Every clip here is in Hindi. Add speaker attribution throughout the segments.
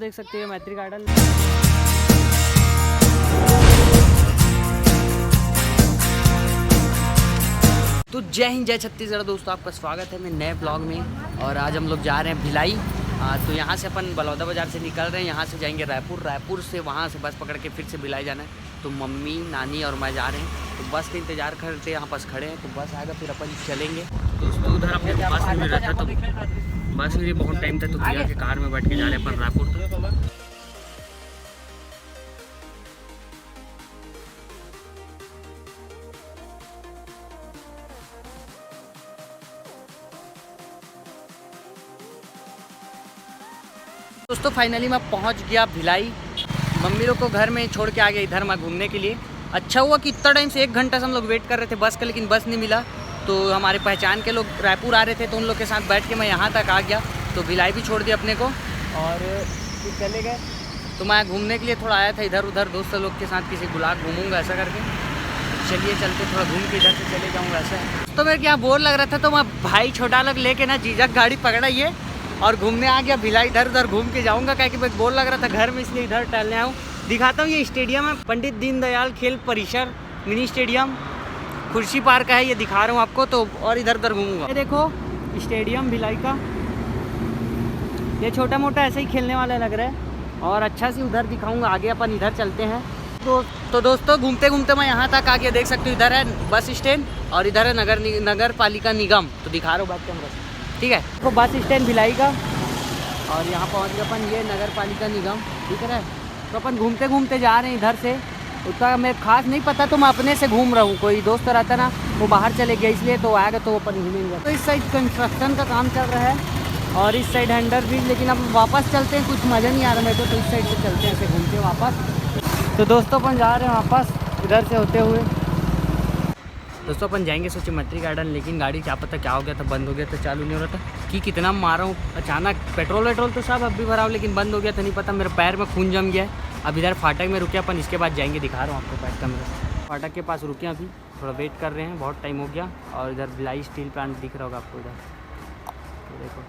Speaker 1: देख सकते हो मैत्री गार्डन। तो जय हिंद जय छत्तीसगढ़ दोस्तों, आपका स्वागत है मेरे नए ब्लॉग में। और आज हम लोग जा रहे हैं भिलाई। तो यहाँ से अपन बलौदा बाज़ार से निकल रहे हैं, यहाँ से जाएंगे रायपुर, रायपुर से वहाँ से बस पकड़ के फिर से भिलाई जाना है। तो मम्मी नानी और मैं जा रहे हैं, तो बस का इंतज़ार करते यहाँ पास खड़े हैं। तो बस आएगा फिर अपन चलेंगे। दोस्तों उधर अपने बस में मिल रहा था, तो बस में बहुत टाइम था, तो भैया के कार में बैठ के जा रहे हैं अपन रायपुर तक। दोस्तों फाइनली मैं पहुंच गया भिलाई। मम्मी लोग को घर में छोड़ के आ गया इधर मैं घूमने के लिए। अच्छा हुआ कि इतना टाइम से 1 घंटा से हम लोग वेट कर रहे थे बस का, लेकिन बस नहीं मिला। तो हमारे पहचान के लोग रायपुर आ रहे थे, तो उन लोग के साथ बैठ के मैं यहाँ तक आ गया। तो भिलाई भी छोड़ दिया अपने को और फिर चले गए। तो मैं घूमने के लिए थोड़ा आया था इधर उधर, दोस्त लोग के साथ किसी गुलाब घूमूंगा ऐसा करके। चलिए चलते, थोड़ा घूम के इधर से चले जाऊँगा ऐसा। तो मेरे को यहाँ बोर लग रहा था, तो मैं भाई छोटा लोग लेके ना जीजक गाड़ी पकड़ाइए और घूमने आ गया भिलाई। इधर उधर घूम के जाऊंगा, क्या कि मैं बोर लग रहा था घर में, इसलिए इधर टहलने आऊँ। दिखाता हूँ, ये स्टेडियम है पंडित दीनदयाल खेल परिसर मिनी स्टेडियम, खुर्शी पार्क है, ये दिखा रहा हूँ आपको। तो और इधर उधर घूमूंगा। ये देखो स्टेडियम भिलाई का, ये छोटा मोटा ऐसे ही खेलने वाला लग रहा है। और अच्छा से उधर दिखाऊंगा आगे, अपन इधर चलते हैं। तो दोस्तों घूमते घूमते मैं यहाँ तक आ गया। देख सकते हो इधर है बस स्टैंड और इधर है नगर पालिका निगम। तो दिखा रहा हूँ बैठ कैमरा से, ठीक है। तो बस स्टैंड भिलाई का और यहाँ पहुँच गए अपन, ये नगर पालिका निगम, ठीक है। तो अपन घूमते घूमते जा रहे हैं इधर से। उतना मेरे खास नहीं पता, तो मैं अपने से घूम रहा हूँ। कोई दोस्त रहता ना, वो बाहर चले गया, इसलिए तो आएगा तो अपन घूमेंगे। तो इस साइड कंस्ट्रक्शन का काम चल रहा है और इस साइड अंडर ब्रिज, लेकिन अब वापस चलते हैं, कुछ मज़ा नहीं आ रहा मेरे को। तो इस साइड से चलते हैं ऐसे घूमते वापस। तो दोस्तों अपन जा रहे हैं वापस इधर से होते हुए। दोस्तों अपन जाएंगे सोचे मैत्री गार्डन, लेकिन गाड़ी क्या पता क्या हो गया था, बंद हो गया था, चालू नहीं हो रहा था कि कितना मारा हूँ अचानक। पेट्रोल वेट्रोल तो सब अब भी भरा हूँ, लेकिन बंद हो गया था, नहीं पता। मेरे पैर में खून जम गया है। अब इधर फाटक में रुके अपन, इसके बाद जाएंगे, दिखा रहा हूँ आपको बैठ कैमरा। फाटक के पास रुके अभी, थोड़ा वेट कर रहे हैं, बहुत टाइम हो गया। और इधर भिलाई स्टील प्लांट दिख रहा होगा आपको इधर, तो देखो।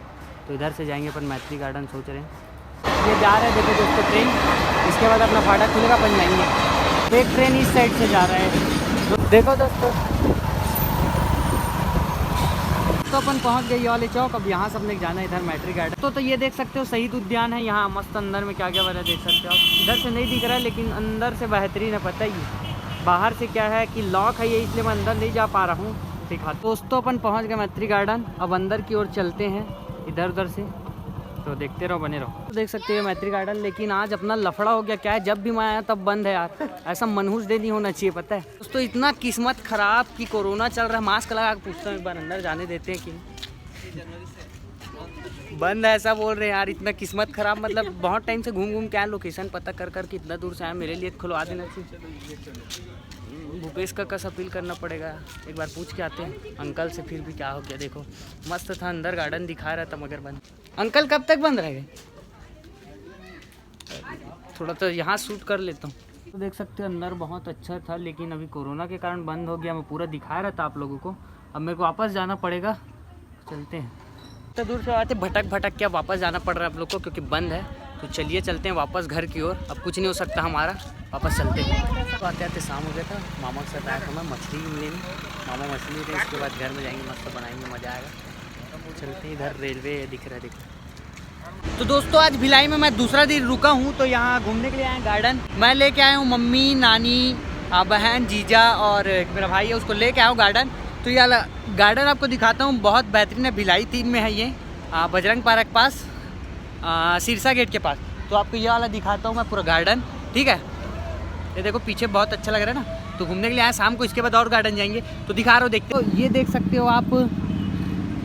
Speaker 1: तो इधर से जाएंगे अपन मैत्री गार्डन सोच रहे हैं। ये जा रहे हैं देखो दोस्तों ट्रेन, इसके बाद अपना फाटक खुलेगा, अपन जाएंगे। एक ट्रेन इस साइड से जा रहा है, देखो दोस्तों। तो अपन पहुंच गए ये वाले चौक। अब यहाँ से अपने जाना है इधर मैत्री गार्डन। तो ये देख सकते हो शहीद उद्यान है यहाँ मस्त, अंदर में क्या क्या बना देख सकते हो आप। इधर से नहीं दिख रहा है, लेकिन अंदर से बेहतरीन है, पता ही। बाहर से क्या है कि लॉक है ये, इसलिए मैं अंदर नहीं जा पा रहा हूँ। ठीक है दोस्तों, अपन पहुँच गए मैत्री गार्डन। अब अंदर की ओर चलते हैं इधर उधर से, तो देखते रहो, बने रहो। तो देख सकते हो मैत्री गार्डन, लेकिन आज अपना लफड़ा हो गया। क्या है, जब भी मैं आया तब बंद है यार। ऐसा मनहूस डे नहीं होना चाहिए, पता है दोस्तों। इतना किस्मत खराब कि कोरोना चल रहा है। मास्क लगा के पूछता हूँ एक बार, अंदर जाने देते हैं कि बंद है, ऐसा बोल रहे हैं यार। इतना किस्मत खराब, मतलब बहुत टाइम से घूम घूम के आए, लोकेशन पता कर कर के इतना दूर से आया। मेरे लिए खुलवा देना चाहिए। भूपेश का कस अपील करना पड़ेगा, एक बार पूछ के आते हैं अंकल से, फिर भी क्या हो गया। देखो मस्त था, अंदर गार्डन दिखा रहा था मगर बंद। अंकल कब तक बंद रहेगा? थोड़ा तो यहाँ शूट कर लेता हूँ। तो देख सकते हो अंदर बहुत अच्छा था, लेकिन अभी कोरोना के कारण बंद हो गया। मैं पूरा दिखा रहा था आप लोगों को। अब मेरे को वापस जाना पड़ेगा, चलते हैं। तो दूर से आते भटक भटक के वापस जाना पड़ रहा है आप लोग को, क्योंकि बंद है। तो चलिए चलते हैं वापस घर की ओर। अब कुछ नहीं हो सकता हमारा, वापस चलते हैं। तो आते आते शाम हो गया था। मामा के साथ आया था मैं मछली लेने, मामा मछली थे। इसके बाद घर में जाएंगे, मस्त बनाएंगे, मज़ा आएगा। चलते हैं, इधर रेलवे दिख रहा है, देखो। तो दोस्तों आज भिलाई में मैं दूसरा दिन रुका हूँ, तो यहाँ घूमने के लिए आए गार्डन। मैं लेके आया हूँ मम्मी, नानी, बहन, जीजा और मेरा भाई है, उसको लेके आया हूँ गार्डन। तो ये गार्डन आपको दिखाता हूँ, बहुत बेहतरीन है। भिलाई 3 में है ये, बजरंग पार्क पास, सिरसा गेट के पास। तो आपको ये वाला दिखाता हूँ मैं पूरा गार्डन, ठीक है। ये देखो पीछे बहुत अच्छा लग रहा है ना। तो घूमने के लिए आए शाम को, इसके बाद और गार्डन जाएंगे, तो दिखा रहा हूँ, देखते हो। ये देख सकते हो आप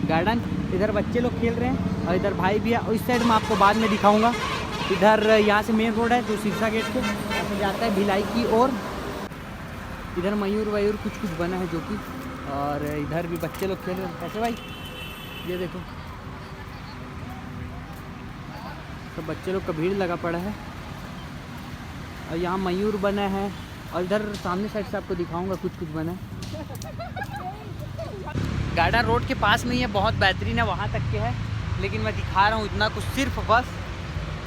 Speaker 1: गार्डन, इधर बच्चे लोग खेल रहे हैं और इधर भाई भी है। और इस साइड मैं आपको बाद में दिखाऊंगा। इधर यहाँ से मेन रोड है जो सिरसा गेट से ऐसे जाता है भिलाई की ओर। इधर मयूर वयूर कुछ कुछ बना है जो कि, और इधर भी बच्चे लोग खेल रहे हैं। कैसे भाई, ये देखो तो बच्चे लोग का भीड़ लगा पड़ा है। और यहाँ मयूर बना है, और इधर सामने साइड से आपको दिखाऊंगा कुछ कुछ बना है। गार्डन रोड के पास में ही है, बहुत बेहतरीन है, वहाँ तक के है। लेकिन मैं दिखा रहा हूँ इतना कुछ सिर्फ बस।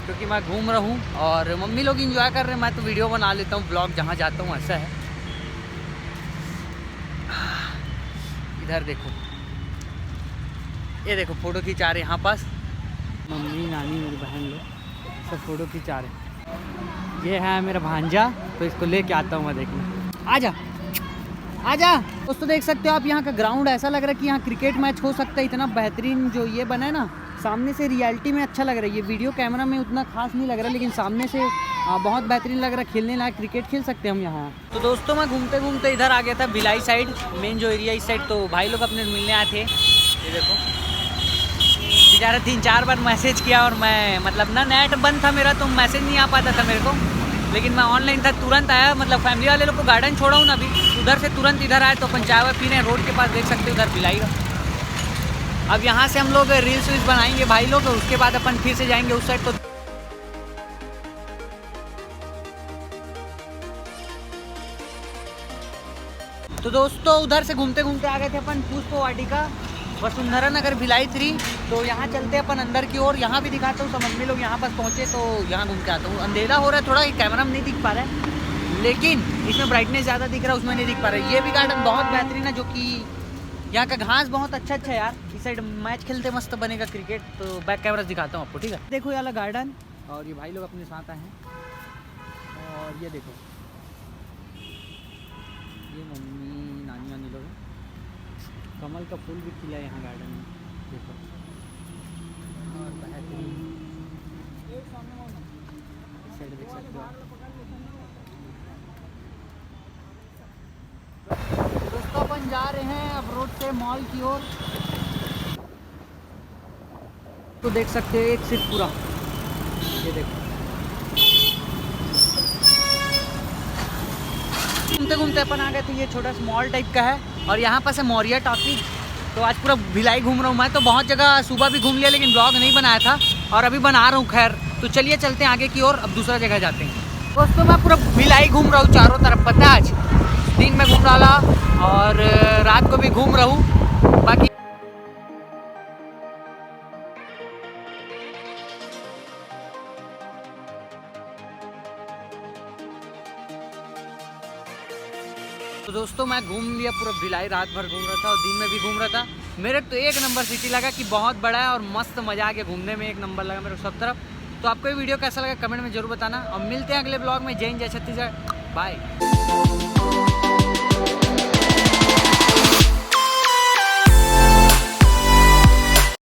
Speaker 1: क्योंकि मैं घूम रहा हूँ और मम्मी लोग इंजॉय कर रहे हैं, मैं तो वीडियो बना लेता हूँ, ब्लॉग जहाँ जाता हूँ ऐसा है। इधर देखो, ये देखो फ़ोटो खिंचा रहे यहाँ पास मम्मी नानी मेरी बहन लोग सब फ़ोटो खिंचा रहे। ये है मेरा भांजा, तो इसको लेके आता हूँ मैं देखने। आजा आजा। दोस्तों देख सकते हो आप यहाँ का ग्राउंड, ऐसा लग रहा है कि यहाँ क्रिकेट मैच हो सकता है। इतना बेहतरीन जो ये बना है ना, सामने से रियलिटी में अच्छा लग रहा है। ये वीडियो कैमरा में उतना खास नहीं लग रहा, लेकिन सामने से बहुत बेहतरीन लग रहा है। खेलने लायक क्रिकेट खेल सकते हैं हम यहाँ। तो दोस्तों मैं घूमते घूमते इधर आ गया था भिलाई साइड, मेन जो एरिया इस साइड। तो भाई लोग अपने मिलने आए थे। ये देखो बेचारा 3-4 बार मैसेज किया और मैं मतलब ना नेट बंद था मेरा, तो मैसेज नहीं आ पाता था मेरे को, लेकिन मैं ऑनलाइन था, तुरंत आया। मतलब फैमिली वाले लोग को गार्डन छोड़ा हूँ ना अभी, उधर से तुरंत इधर आए। तो अपन चाय वाय पीने रोड के पास देख सकते हो उधर भिलाई। अब यहाँ से हम लोग रील्स वील्स बनाएंगे भाई लोग, उसके बाद अपन फिर से जाएंगे उस साइड। तो दोस्तों उधर से घूमते घूमते आ गए थे अपन पुष्प वाटिका, वसुंधरा नगर भिलाई 3। तो यहाँ चलते अपन अंदर की ओर, यहाँ भी दिखाता हूँ। सब मम्मी लोग यहाँ पास पहुँचे तो यहाँ घूम के आता हूँ। अंधेरा हो रहा है थोड़ा, कैमरा में नहीं दिख पा रहा है, लेकिन इसमें ब्राइटनेस ज़्यादा दिख रहा है, उसमें नहीं दिख पा रहा है। ये भी गार्डन बहुत बेहतरीन है, जो कि यहाँ का घास बहुत अच्छा है यार। इस साइड मैच खेलते मस्त बनेगा क्रिकेट। तो बैक कैमरा दिखाता हूँ आपको, ठीक है। देखो ये वाला गार्डन, और ये भाई लोग अपने साथ आए हैं। और ये देखो ये मम्मी नानी वानी लोग, कमल का फूल भी खिला है यहाँ गार्डन में, देखो। और बेहतरीन साइड देख सकते हो आप। दोस्तों अपन जा रहे हैं अब रोड से मॉल की ओर। तो देख सकते हो एक सीट पूरा, ये देखो। घूमते घूमते अपन आ गए थे, ये छोटा सा मॉल टाइप का है, और यहाँ पास है मौर्या टॉकीज। तो आज पूरा भिलाई घूम रहा हूँ मैं। तो बहुत जगह सुबह भी घूम लिया, लेकिन ब्लॉग नहीं बनाया था, और अभी बना रहा हूँ। खैर तो चलिए चलते हैं आगे की ओर, अब दूसरा जगह जाते हैं। दोस्तों मैं पूरा भिलाई घूम रहा हूँ चारों तरफ, पता है आज दिन में घूम रहा और रात को भी घूम रहा हूँ। बाकी तो दोस्तों मैं घूम लिया पूरा भिलाई, रात भर घूम रहा था और दिन में भी घूम रहा था। मेरे तो एक नंबर सिटी लगा कि बहुत बड़ा है और मस्त मजा आ गया घूमने में, एक नंबर लगा मेरे को सब तरफ। तो आपको ये वीडियो कैसा लगा कमेंट में जरूर बताना, और मिलते हैं अगले ब्लॉग में। जय हिंद जय छत्तीसगढ़, बाय।